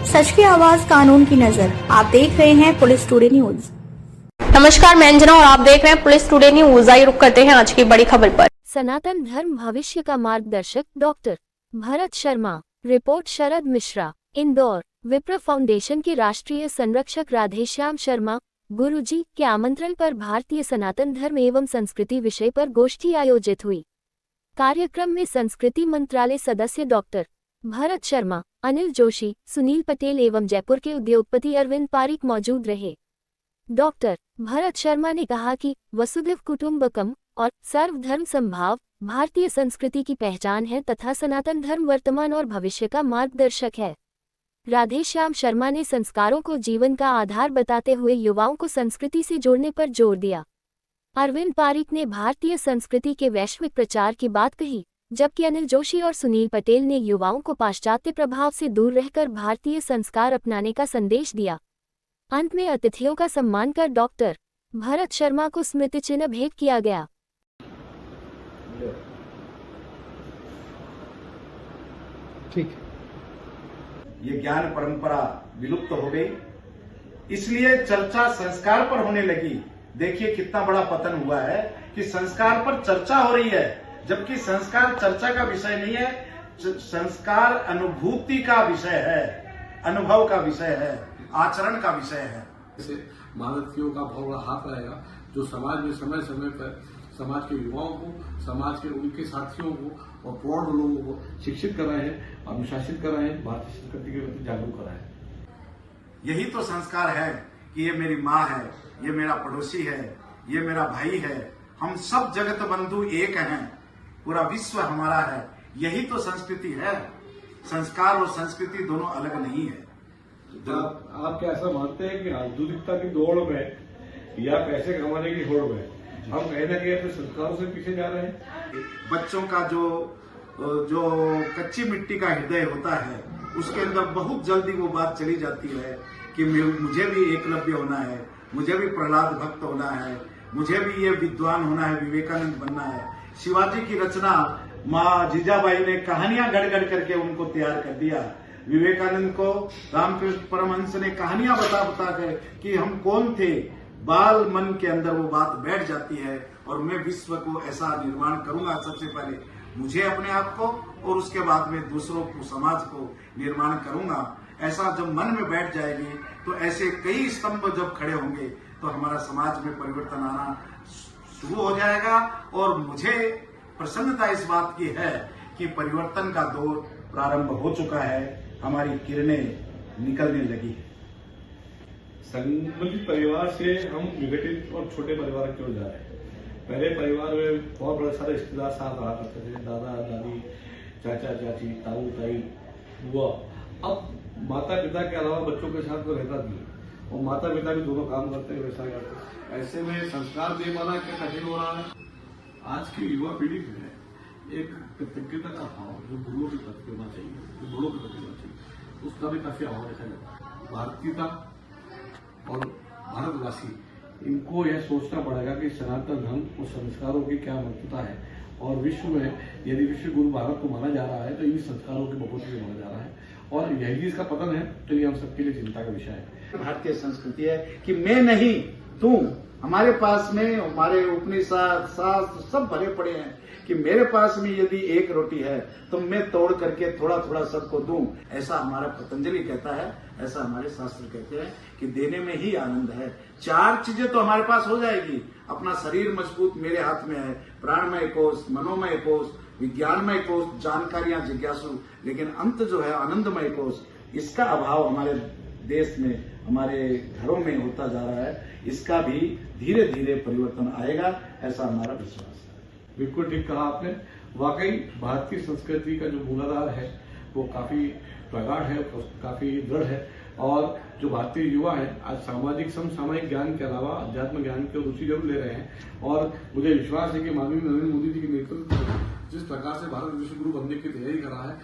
सच की आवाज, कानून की नजर। आप देख रहे हैं पुलिस टुडे न्यूज। नमस्कार, मैं अंजना और आप देख रहे हैं पुलिस टुडे न्यूज। आइए रुक करते हैं आज की बड़ी खबर पर। सनातन धर्म भविष्य का मार्गदर्शक डॉक्टर भरत शर्मा। रिपोर्ट शरद मिश्रा, इंदौर। विप्र फाउंडेशन के राष्ट्रीय संरक्षक राधेश्याम शर्मा गुरुजी के आमंत्रण पर भारतीय सनातन धर्म एवं संस्कृति विषय पर गोष्ठी आयोजित हुई। कार्यक्रम में संस्कृति मंत्रालय सदस्य डॉक्टर भरत शर्मा, अनिल जोशी, सुनील पटेल एवं जयपुर के उद्योगपति अरविंद पारिक मौजूद रहे। डॉक्टर भरत शर्मा ने कहा कि वसुधैव कुटुंबकम और सर्वधर्म समभाव भारतीय संस्कृति की पहचान है तथा सनातन धर्म वर्तमान और भविष्य का मार्गदर्शक है। राधेश्याम शर्मा ने संस्कारों को जीवन का आधार बताते हुए युवाओं को संस्कृति से जोड़ने पर जोर दिया। अरविंद पारिक ने भारतीय संस्कृति के वैश्विक प्रचार की बात कही, जबकि अनिल जोशी और सुनील पटेल ने युवाओं को पाश्चात्य प्रभाव से दूर रहकर भारतीय संस्कार अपनाने का संदेश दिया। अंत में अतिथियों का सम्मान कर डॉक्टर भरत शर्मा को स्मृति चिन्ह भेंट किया गया। ठीक, ये ज्ञान परंपरा विलुप्त हो गई, इसलिए चर्चा संस्कार पर होने लगी। देखिए कितना बड़ा पतन हुआ है कि संस्कार पर चर्चा हो रही है, जबकि संस्कार चर्चा का विषय नहीं है। संस्कार अनुभूति का विषय है, अनुभव का विषय है, आचरण का विषय है। ऐसे महारथियों का बहुत बड़ा हाथ रहेगा जो समाज में समय समय पर समाज के युवाओं को, समाज के उनके साथियों को और प्रौढ़ लोगों को शिक्षित कर रहे हैं, अनुशासित कर रहे हैं, भारतीय संस्कृति के प्रति जागरूक कर रहे हैं। यही तो संस्कार है कि ये मेरी माँ है, ये मेरा पड़ोसी है, ये मेरा भाई है, हम सब जगत बंधु एक हैं, पूरा विश्व हमारा है। यही तो संस्कृति है। संस्कार और संस्कृति दोनों अलग नहीं है। आप क्या ऐसा मानते हैं कि आधुनिकता की दौड़ में या पैसे कमाने की होड़ में हम कहीं ना कहीं अपने संस्कारों से पीछे जा रहे हैं? बच्चों का जो कच्ची मिट्टी का हृदय होता है, उसके अंदर बहुत जल्दी वो बात चली जाती है कि मुझे भी एकलव्य होना है, मुझे भी प्रहलाद भक्त होना है, मुझे भी ये विद्वान होना है, विवेकानंद बनना है। शिवाजी की रचना माँ जीजाबाई ने कहानियां गढ़ गढ़ करके उनको तैयार कर दिया। विवेकानंद को रामकृष्ण परमहंस ने कहानियां बता बता कर कि हम कौन थे, बाल मन के अंदर वो बात बैठ जाती है। और मैं विश्व को ऐसा निर्माण करूंगा, सबसे पहले मुझे अपने आप को और उसके बाद में दूसरों को, समाज को निर्माण करूंगा। ऐसा जब मन में बैठ जाएगी तो ऐसे कई स्तंभ जब खड़े होंगे तो हमारा समाज में परिवर्तन आना शुरू हो जाएगा। और मुझे प्रसन्नता इस बात की है कि परिवर्तन का दौर प्रारंभ हो चुका है, हमारी किरणें निकलने लगी है। संबंधित परिवार से हम विघटित और छोटे परिवार की ओर जा रहे हैं। पहले परिवार में बहुत बड़े सारे रिश्तेदार साथ रहा करते थे, दादा दादी, चाचा चाची, ताऊ ताई, बुआ। अब माता पिता के अलावा बच्चों के साथ तो रहता नहीं, और माता पिता भी दोनों काम करते हैं, वैसा करते हैं। ऐसे में संस्कार दे पाना क्या कठिन हो रहा है। आज की युवा पीढ़ी में एक कृतज्ञता का भाव जो गुरुओं के प्रति होना चाहिए, जो बड़ों के प्रति होना चाहिए, उसका भी काफी अभाव देखा जाता है। भारतीयता और भारतवासी, इनको यह सोचना पड़ेगा कि सनातन धर्म और संस्कारों की क्या महत्वता है, और विश्व में यदि विश्व गुरु भारत को माना जा रहा है तो इन संस्कारों की बढ़ोतरी में माना जा रहा है, और यही इसका पतन है तो ये हम सबके लिए चिंता का विषय है। भारतीय संस्कृति है कि मैं नहीं तू। हमारे पास में हमारे उपनिषद शास्त्र सब भरे पड़े हैं कि मेरे पास में यदि एक रोटी है तो मैं तोड़ करके थोड़ा थोड़ा सबको दूं। ऐसा हमारा पतंजलि कहता है, ऐसा हमारे शास्त्र कहते हैं कि देने में ही आनंद है। चार चीजें तो हमारे पास हो जाएगी। अपना शरीर मजबूत मेरे हाथ में है, प्राणमय कोश, मनोमय कोश, विज्ञानमय कोश, जानकारियां जिज्ञासु, लेकिन अंत जो है आनंदमय कोश, इसका अभाव हमारे देश में, हमारे घरों में होता जा रहा है। इसका भी धीरे धीरे परिवर्तन आएगा, ऐसा हमारा विश्वास है। बिल्कुल ठीक कहा आपने। वाकई भारतीय संस्कृति का जो मूलाधार है वो काफी प्रगाढ़ है, काफी दृढ़ है, और जो भारतीय युवा है आज सामाजिक समसामयिक ज्ञान के अलावा अध्यात्म ज्ञान की रुचि जरूर ले रहे हैं। और मुझे विश्वास है कि माननीय नरेंद्र मोदी जी के नेतृत्व में जिस प्रकार से भारत विश्व गुरु बनने की तैयारी कर रहा है,